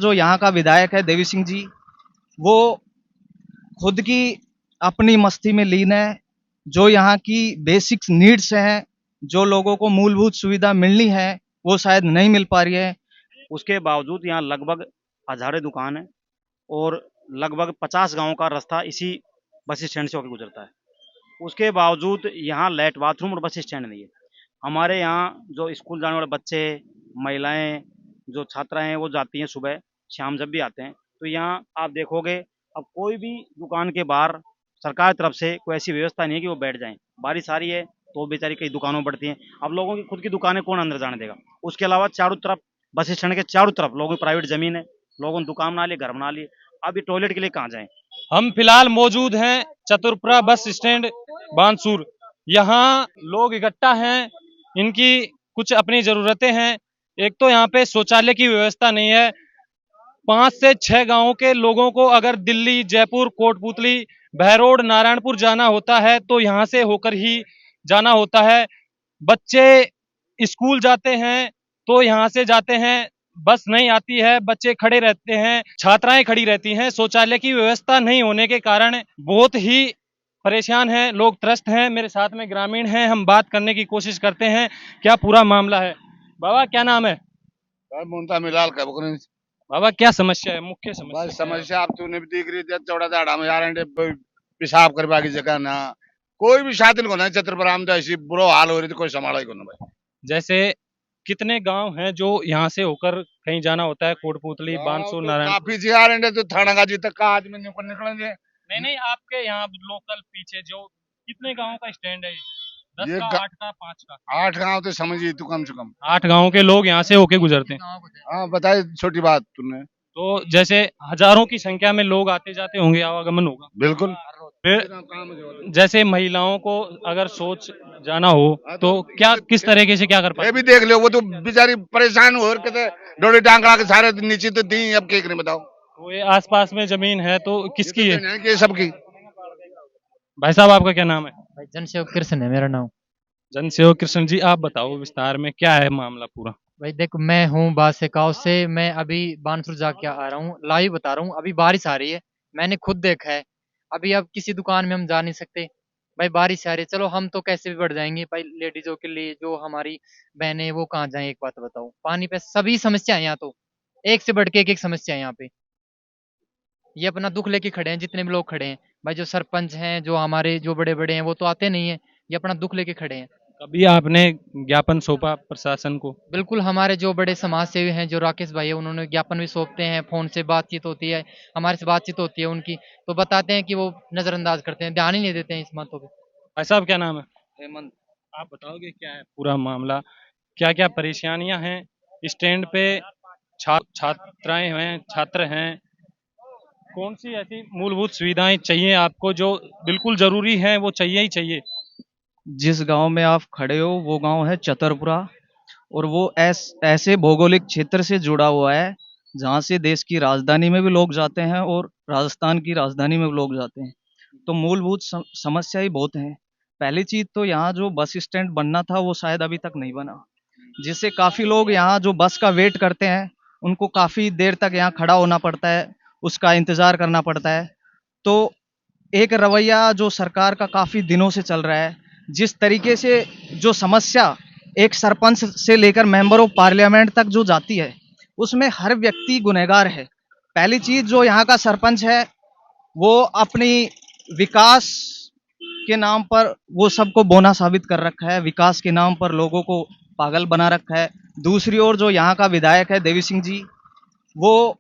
जो यहाँ का विधायक है देवी सिंह जी, वो खुद की अपनी मस्ती में लीन है। जो यहाँ की बेसिक नीड्स हैं, जो लोगों को मूलभूत सुविधा मिलनी है, वो शायद नहीं मिल पा रही है। उसके बावजूद यहाँ लगभग हजारों दुकान है और लगभग 50 गांव का रास्ता इसी बस स्टैंड से होकर गुजरता है। उसके बावजूद यहाँ लाइट बाथरूम और बस स्टैंड नहीं है। हमारे यहाँ जो स्कूल जाने वाले बच्चे, महिलाएं, जो छात्राएं हैं वो जाती हैं सुबह शाम जब भी आते हैं, तो यहाँ आप देखोगे अब कोई भी दुकान के बाहर सरकार की तरफ से कोई ऐसी व्यवस्था नहीं है कि वो बैठ जाएं। बारिश आ रही है तो बेचारी कई दुकानों पड़ती हैं। अब लोगों की खुद की दुकानें कौन अंदर जाने देगा। उसके अलावा चारों तरफ बस स्टैंड के चारों तरफ लोगों की प्राइवेट जमीन है, लोगों ने दुकान बना ली, घर बना लिए। अब ये टॉयलेट के लिए कहाँ जाएं। हम फिलहाल मौजूद हैं चतुरपुरा बस स्टैंड बानसूर। यहाँ लोग इकट्ठा हैं, इनकी कुछ अपनी जरूरतें हैं। एक तो यहाँ पे शौचालय की व्यवस्था नहीं है। 5 से 6 गांवों के लोगों को अगर दिल्ली, जयपुर, कोटपुतली, बहरोड, नारायणपुर जाना होता है तो यहाँ से होकर ही जाना होता है। बच्चे स्कूल जाते हैं तो यहाँ से जाते हैं, बस नहीं आती है, बच्चे खड़े रहते हैं, छात्राएं खड़ी रहती हैं। शौचालय की व्यवस्था नहीं होने के कारण बहुत ही परेशान हैं, लोग त्रस्त हैं। मेरे साथ में ग्रामीण हैं, हम बात करने की कोशिश करते हैं क्या पूरा मामला है। बाबा क्या नाम है? मुंता मिलाल का बकरी बाबा क्या समस्या है, मुख्य समस्या बस क्या है? समस्या आप तूने भी देख रही थी चौड़ा दाड़ा में यार पेशाब करवा की जगह ना कोई भी साधन को ना छत्रपुरा में तो ऐसी बुरा हाल हो रही थी कोई संभाला ही को ना भाई। जैसे कितने गांव हैं जो यहाँ से होकर कहीं जाना होता है, कोटपुतली, बानसूर, नारायण? काफी जी आ रहे तो थाना गाजी तक का आदमी निकलेंगे। नहीं नहीं, आपके यहाँ लोकल पीछे जो कितने गांव का स्टैंड है? 10 ये का, 8 का, 5 का? 8 गांव तो समझिए तू कम से कम। 8 गांव के लोग यहाँ से होके गुजरते हैं। हाँ बताए छोटी बात तूने। तो जैसे हजारों की संख्या में लोग आते जाते होंगे, आवागमन होगा। बिल्कुल। फिर जैसे महिलाओं को अगर सोच जाना हो तो क्या, किस तरीके से क्या कर ये पाते? भी देख लो वो तो बेचारी परेशान हो के डोली टांगड़ा के सारे नीचे तो दी अब क्या करें बताओ। वो ये आसपास में जमीन है तो किसकी है? ये सबकी। भाई साहब आपका क्या नाम है? भाई जनसेवक कृष्ण है मेरा नाम। जनसेवक कृष्ण जी, आप बताओ विस्तार में क्या है मामला पूरा। भाई देखो, मैं हूँ बादशाह से। मैं अभी बानसूर जाके आ रहा हूँ, लाइव बता रहा हूँ। अभी बारिश आ रही है, मैंने खुद देखा है। अभी अब किसी दुकान में हम जा नहीं सकते भाई, बारिश आ रही है। चलो हम तो कैसे भी बढ़ जाएंगे भाई, लेडीजों के लिए जो हमारी बहनें हैं, वो कहाँ जाएं। एक बात बताओ, पानी पे सभी समस्या है यहाँ तो, एक से बढ़ के एक समस्या है यहाँ पे। ये अपना दुख लेके खड़े हैं जितने भी लोग खड़े हैं भाई। जो सरपंच हैं, जो हमारे जो बड़े बड़े हैं, वो तो आते नहीं है। ये अपना दुख लेके खड़े हैं। कभी आपने ज्ञापन सौंपा प्रशासन को? बिल्कुल, हमारे जो बड़े समाज सेवी हैं, जो राकेश भाई है, उन्होंने ज्ञापन भी सौंपते हैं। फोन से बातचीत होती है, हमारे से बातचीत होती है उनकी, तो बताते हैं कि वो नजरअंदाज करते हैं, ध्यान ही नहीं देते हैं इस बातों पे। भाई साहब क्या नाम है? हेमंत। आप बताओगे क्या है पूरा मामला, क्या क्या परेशानियां हैं स्टैंड पे? छात्राएं हैं, छात्र हैं, कौन सी ऐसी मूलभूत सुविधाएं चाहिए आपको जो बिल्कुल जरूरी हैं, वो चाहिए ही चाहिए? जिस गांव में आप खड़े हो वो गांव है चतुरपुरा, और वो ऐसे भौगोलिक क्षेत्र से जुड़ा हुआ है जहाँ से देश की राजधानी में भी लोग जाते हैं और राजस्थान की राजधानी में भी लोग जाते हैं। तो मूलभूत समस्या ही बहुत है। पहली चीज तो यहाँ जो बस स्टैंड बनना था वो शायद अभी तक नहीं बना, जिससे काफी लोग यहाँ जो बस का वेट करते हैं उनको काफी देर तक यहाँ खड़ा होना पड़ता है, उसका इंतजार करना पड़ता है। तो एक रवैया जो सरकार का काफी दिनों से चल रहा है, जिस तरीके से जो समस्या एक सरपंच से लेकर मेंबर ऑफ पार्लियामेंट तक जो जाती है, उसमें हर व्यक्ति गुनहगार है। पहली चीज, जो यहाँ का सरपंच है वो अपनी विकास के नाम पर वो सबको बोना साबित कर रखा है, विकास के नाम पर लोगों को पागल बना रखा है। दूसरी ओर जो यहाँ का विधायक है देवी सिंह जी, वो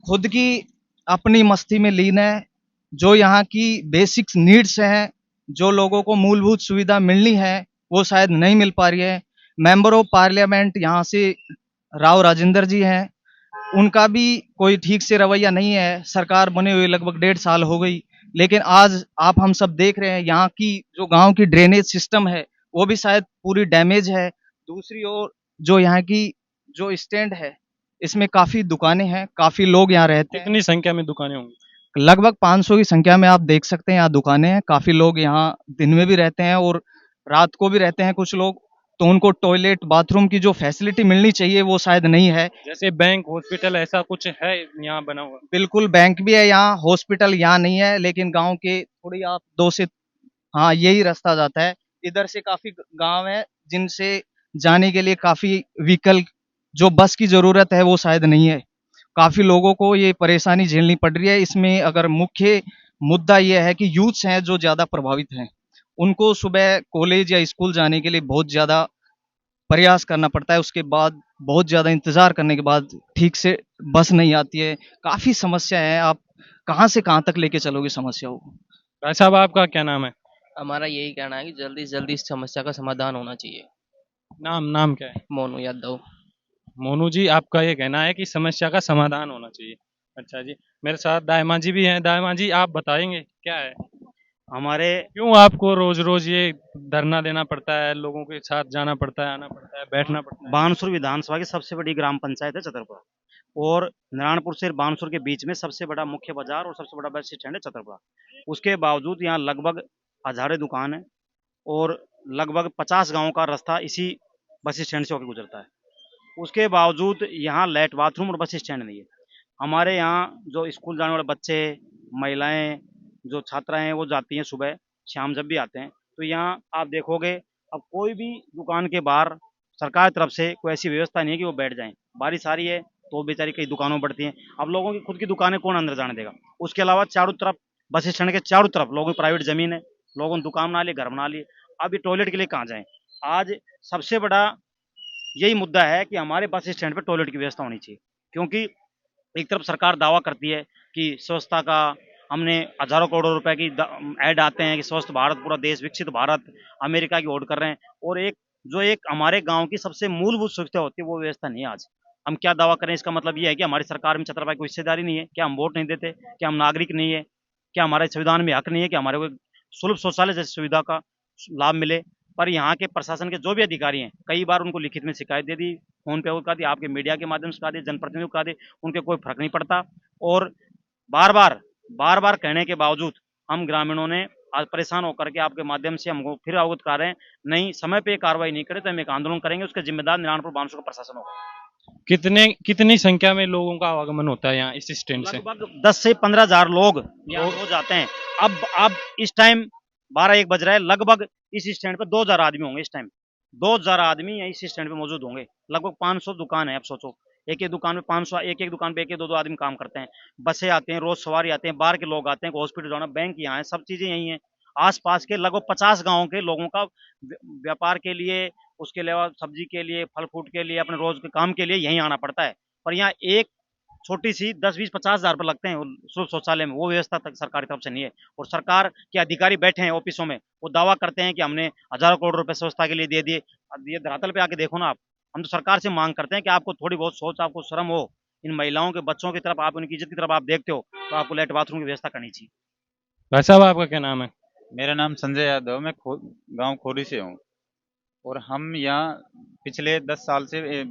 खुद की अपनी मस्ती में लीन है। जो यहाँ की बेसिक नीड्स हैं, जो लोगों को मूलभूत सुविधा मिलनी है, वो शायद नहीं मिल पा रही है। मेंबर ऑफ पार्लियामेंट यहाँ से राव राजेंद्र जी हैं, उनका भी कोई ठीक से रवैया नहीं है। सरकार बने हुए लगभग 1.5 साल हो गई, लेकिन आज आप हम सब देख रहे हैं यहाँ की जो गांव की ड्रेनेज सिस्टम है वो भी शायद पूरी डैमेज है। दूसरी ओर जो यहाँ की जो स्टैंड है, इसमें काफी दुकानें हैं, काफी लोग यहाँ रहते हैं। कितनी संख्या में दुकानें होंगी? लगभग 500 की संख्या में आप देख सकते हैं यहाँ दुकानें हैं। काफी लोग यहाँ दिन में भी रहते हैं और रात को भी रहते हैं कुछ लोग। तो उनको टॉयलेट, बाथरूम की जो फैसिलिटी मिलनी चाहिए वो शायद नहीं है। जैसे बैंक, हॉस्पिटल ऐसा कुछ है यहाँ बना हुआ? बिल्कुल बैंक भी है यहाँ, हॉस्पिटल यहाँ नहीं है, लेकिन गाँव के थोड़ी आप 2 से हाँ, यही रास्ता जाता है। इधर से काफ़ी ग गाँव हैं, जिनसे जाने के लिए काफ़ी व्हीकल जो बस की ज़रूरत है, वो शायद नहीं है। काफ़ी लोगों को ये परेशानी झेलनी पड़ रही है। इसमें अगर मुख्य मुद्दा ये है कि यूथ्स हैं जो ज़्यादा प्रभावित हैं। उनको सुबह कॉलेज या स्कूल जाने के लिए बहुत ज़्यादा प्रयास करना पड़ता है, उसके बाद बहुत ज़्यादा इंतज़ार करने के बाद ठीक से बस नहीं आती है। काफ़ी समस्या है, आप कहाँ से कहाँ तक लेके चलोगे समस्याओं को? भाई साहब, आपका क्या नाम है? हमारा यही कहना है कि जल्दी से जल्दी इस समस्या का समाधान होना चाहिए। नाम नाम क्या है? मोनू यादव। मोनू जी, आपका ये कहना है कि समस्या का समाधान होना चाहिए। अच्छा जी, मेरे साथ दायमा जी भी हैं। दायमा जी, आप बताएंगे क्या है, हमारे क्यों आपको रोज रोज ये धरना देना पड़ता है, लोगों के साथ जाना पड़ता है, आना पड़ता है, बैठना पड़ता है? बानसूर विधानसभा की सबसे बड़ी ग्राम पंचायत है छतरपुरा, और नारायणपुर से बानसूर के बीच में सबसे बड़ा मुख्य बाजार और सबसे बड़ा बस स्टैंड है छतरपुरा। उसके बावजूद यहाँ लगभग हजारों दुकान है, और लगभग 50 गांव का रास्ता इसी बस स्टैंड से होकर गुजरता है। उसके बावजूद यहाँ लाइट, बाथरूम और बस स्टैंड नहीं है। हमारे यहाँ जो स्कूल जाने वाले बच्चे, महिलाएं, जो छात्राएं हैं, वो जाती हैं सुबह शाम जब भी आते हैं, तो यहाँ आप देखोगे अब कोई भी दुकान के बाहर सरकार की तरफ से कोई ऐसी व्यवस्था नहीं है कि वो बैठ जाएं। बारिश आ रही है तो बेचारी कई दुकानों में बढ़ती हैं। अब लोगों की खुद की दुकानें कौन अंदर जाने देगा? उसके अलावा चारों तरफ बस स्टैंड के चारों तरफ लोगों की प्राइवेट जमीन है, लोगों ने दुकान बना ली, घर बना लिए। अब ये टॉयलेट के लिए कहाँ जाएं? आज सबसे बड़ा यही मुद्दा है कि हमारे बस स्टैंड पे टॉयलेट की व्यवस्था होनी चाहिए, क्योंकि एक तरफ सरकार दावा करती है कि स्वच्छता का, हमने हजारों करोड़ों रुपए की ऐड आते हैं कि स्वस्थ भारत, पूरा देश विकसित भारत, अमेरिका की ओर कर रहे हैं, और एक हमारे गांव की सबसे मूलभूत सुविधा होती है वो व्यवस्था नहीं है आज। हम क्या दावा करें? इसका मतलब ये है कि हमारी सरकार में छत्रपति कोई हिस्सेदारी नहीं है क्या? हम वोट नहीं देते क्या? हम नागरिक नहीं है क्या? हमारे संविधान में हक नहीं है कि हमारे को सुलभ शौचालय जैसी सुविधा का लाभ मिले? पर यहाँ के प्रशासन के जो भी अधिकारी हैं, कई बार उनको लिखित में शिकायत दे दी, फोन पे कहा दी, आपके मीडिया के माध्यम से कहा दी, जनप्रतिनिधियों को कहा दी, उनके कोई फर्क नहीं पड़ता। और बार बार कहने के बावजूद हम ग्रामीणों ने आज परेशान होकर के आपके माध्यम से हमको फिर अवगत कर रहे हैं, नहीं समय पे कार्रवाई नहीं करे तो हम एक आंदोलन करेंगे, उसके जिम्मेदार नारायणपुर बानसूर का प्रशासन होगा। कितनी संख्या में लोगों का आवागमन होता है यहाँ इस स्टैंड से? लगभग 10 से 15 हजार लोग यहाँ रोज आते हैं। अब इस टाइम 12-1 बज रहा है, लगभग इस स्टैंड पे 2000 आदमी होंगे इस टाइम। 2000 आदमी यहाँ इस स्टैंड पे मौजूद होंगे। लगभग 500 दुकान है, अब सोचो एक एक दुकान में 500, एक एक दुकान पे एक एक दो दो आदमी काम करते हैं। बसें आते हैं, रोज सवारी आते हैं, बाहर के लोग आते हैं, हॉस्पिटल जाना, बैंक यहाँ है, सब चीजें यही हैं। आसपास के लगभग 50 गाँव के लोगों का व्यापार के लिए, उसके अलावा सब्जी के लिए, फल फ्रूट के लिए, अपने रोज के काम के लिए यहीं आना पड़ता है। पर यहाँ एक छोटी सी 10-20-50 हजार रुपये लगते हैं सुलभ शौचालय में, वो व्यवस्था तक सरकार की तरफ से नहीं है। और सरकार के अधिकारी बैठे हैं ऑफिसों में, वो दावा करते हैं कि हमने हजारों करोड़ रुपए स्वच्छता के लिए दे दिए। अब ये धरातल पे आके देखो ना आप। हम तो सरकार से मांग करते हैं कि आपको थोड़ी बहुत सोच, आपको शर्म हो, इन महिलाओं के, बच्चों की तरफ, आप उनकी इज्जत की तरफ आप देखते हो, तो आपको लाइट बाथरूम की व्यवस्था करनी चाहिए। भाई साहब, आपका क्या नाम है? मेरा नाम संजय यादव, मैं गांव खोरी से हूँ। और हम यहाँ पिछले 10 साल से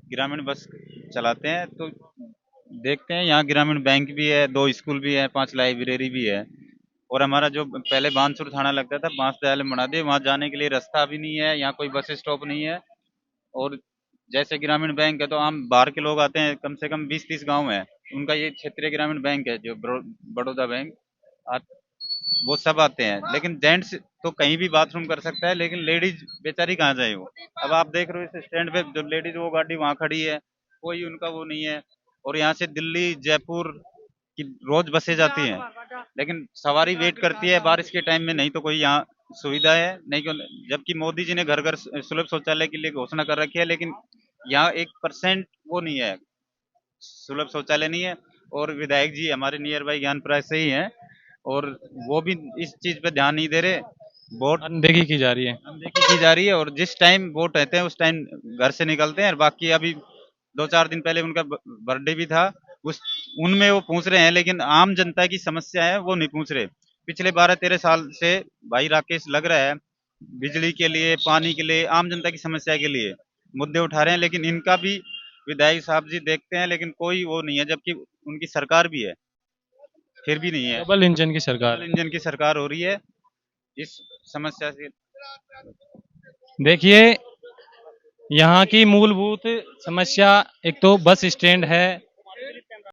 ग्रामीण बस चलाते हैं। तो देखते हैं यहाँ ग्रामीण बैंक भी है, 2 स्कूल भी है, 5 लाइब्रेरी भी है। और हमारा जो पहले बानसूर थाना लगता था, बांस दयाल में बना दिए, वहाँ जाने के लिए रास्ता भी नहीं है, यहाँ कोई बस स्टॉप नहीं है। और जैसे ग्रामीण बैंक है तो आम बाहर के लोग आते हैं, कम से कम 20-30 गांव है, उनका ये क्षेत्रीय ग्रामीण बैंक है जो बड़ौदा बैंक, वो सब आते हैं। लेकिन जेंट्स तो कहीं भी बाथरूम कर सकता है, लेकिन लेडीज बेचारी कहाँ जाए वो? अब आप देख रहे हो इस स्टैंड पे जो लेडीज, वो गाड़ी वहाँ खड़ी है, कोई उनका वो नहीं है। और यहाँ से दिल्ली, जयपुर की रोज बसें जाती हैं, लेकिन सवारी वेट करती है बारिश के टाइम में, नहीं तो कोई यहाँ सुविधा है नहीं क्यों? जबकि मोदी जी ने घर घर सुलभ शौचालय के लिए घोषणा कर रखी है, लेकिन यहाँ 1% वो नहीं है, सुलभ शौचालय नहीं है। और विधायक जी हमारे नियर बाई ज्ञानप्राय से ही हैं, और वो भी इस चीज पे ध्यान नहीं दे रहे। वोट अनदेखी की जा रही है। अनदेखी की जा रही है, और जिस टाइम वोट रहते हैं उस टाइम घर से निकलते हैं। और बाकी अभी 2-4 दिन पहले उनका बर्थडे भी था, उस उनमें वो पूछ रहे हैं, लेकिन आम जनता की समस्या है वो नहीं पूछ रहे। पिछले 12-13 साल से भाई राकेश लग रहा है बिजली के लिए, पानी के लिए, आम जनता की समस्या के लिए मुद्दे उठा रहे हैं, लेकिन इनका भी विधायक साहब जी देखते हैं, लेकिन कोई वो नहीं है, जबकि उनकी सरकार भी है, फिर भी नहीं है। डबल इंजन की सरकार डबल है। इंजन की सरकार हो रही है इस समस्या से। देखिए, यहाँ की मूलभूत समस्या एक तो बस स्टैंड है,